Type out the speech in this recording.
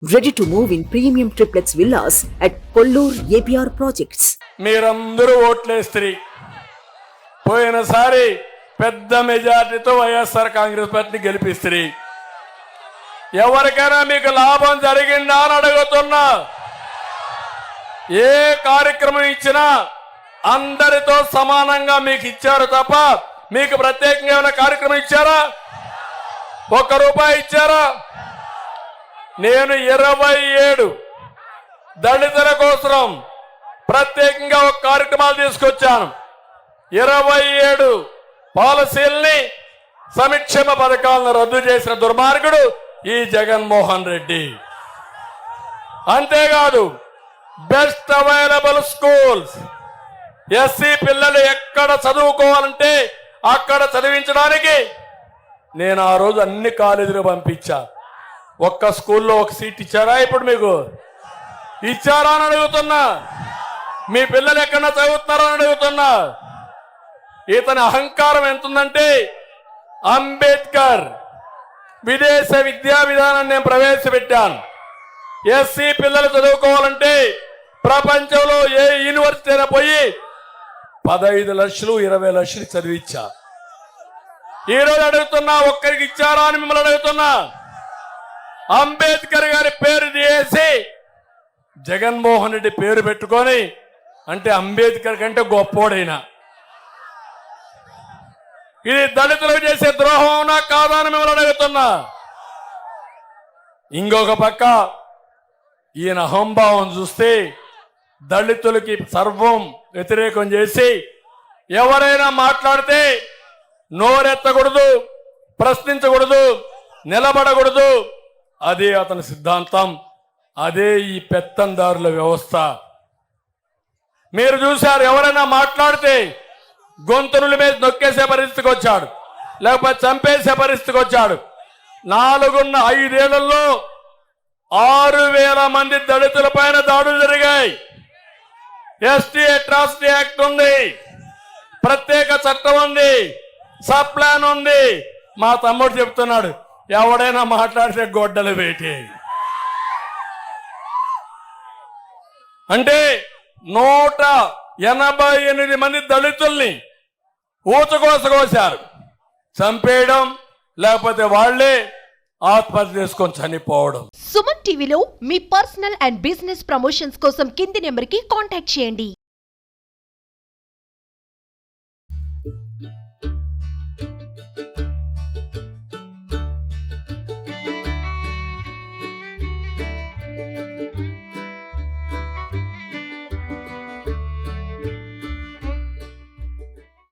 Ready to move in premium triplex villas at Kollur APR projects. మీరందరూ ఓట్లేస్త్రీ పోయినసారి పెద్ద మెజార్టీతో వైఎస్ఆర్ కాంగ్రెస్ పార్టీని గెలిపిస్త్రీ ఎవరికైనా మీకు లాభం జరిగిందా అని అడుగుతున్నా. ఏ కార్యక్రమం ఇచ్చినా అందరితో సమానంగా మీకు ఇచ్చారు తప్ప మీకు ప్రత్యేకంగా ఏమైనా కార్యక్రమం ఇచ్చారా? ₹1 ఇచ్చారా? నేను 27 దళితుల కోసం ప్రత్యేకంగా ఒక కార్యక్రమాలు తీసుకొచ్చాను. 27 పాలసీల్ని సంక్షేమ పథకాలను రద్దు చేసిన దుర్మార్గుడు ఈ జగన్మోహన్ రెడ్డి. అంతేకాదు బెస్ట్ అవైలబుల్ స్కూల్స్, ఎస్సీ పిల్లలు ఎక్కడ చదువుకోవాలంటే అక్కడ చదివించడానికి నేను ఆ రోజు అన్ని కాలేజీలు పంపించా. ఒక్క స్కూల్లో ఒక సీట్ ఇచ్చారా? ఇప్పుడు మీకు ఇచ్చారా అని అడుగుతున్నా. మీ పిల్లలు ఎక్కడన్నా చదువుతున్నారని అడుగుతున్నా. ఇతని అహంకారం ఎంతుందంటే అంబేద్కర్ విదేశ విద్యా విధానాన్ని నేను ప్రవేశపెట్టాను. ఎస్సీ పిల్లలు చదువుకోవాలంటే ప్రపంచంలో ఏ యూనివర్సిటీ అయినా పోయి 15 లక్షలు 20 లక్షలు చదివించా. ఈరోజు అడుగుతున్నా, ఒక్కరికి ఇచ్చారా అని మిమ్మల్ని అడుగుతున్నా. అంబేద్కర్ గారి పేరు తీసి జగన్మోహన్ రెడ్డి పేరు పెట్టుకొని అంటే అంబేద్కర్ కంటే గొప్పోడైనా. ఇది దళితులకు చేసే ద్రోహం అవునా కాదా అని మిమ్మల్ని అడుగుతున్నా. ఇంకొక పక్క ఈయన అహంభావం చూస్తే దళితులకి సర్వం వ్యతిరేకం చేసి ఎవరైనా మాట్లాడితే నోరెత్తకూడదు, ప్రశ్నించకూడదు, నిలబడకూడదు. అదే అతని సిద్ధాంతం, అదే ఈ పెత్తందారుల వ్యవస్థ. మీరు చూశారు, ఎవరైనా మాట్లాడితే గొంతునుల మీద నొక్కేసే పరిస్థితికి వచ్చాడు, లేకపోతే చంపేసే పరిస్థితికి వచ్చాడు. 5 ఏళ్లలో 6,000 మంది దళితుల పైన దాడులు జరిగాయి. ఎస్టీ అట్రాసిటీ యాక్ట్ ఉంది, ప్రత్యేక చట్టం ఉంది, సబ్ ప్లాన్ ఉంది. మా తమ్ముడు చెప్తున్నాడు, ఎవడైనా మాట్లాడితే గొడ్డలు వేటి అంటే 188 మంది దళితుల్ని ఊచకోసకోశారు. చంపేయడం, లేకపోతే వాళ్లే ఆత్మహత్య చేసుకొని చనిపోవడం. సుమన్ టీవీలో మీ పర్సనల్ అండ్ బిజినెస్ ప్రమోషన్స్ కోసం కింది నెంబర్కి కాంటాక్ట్ చేయండి.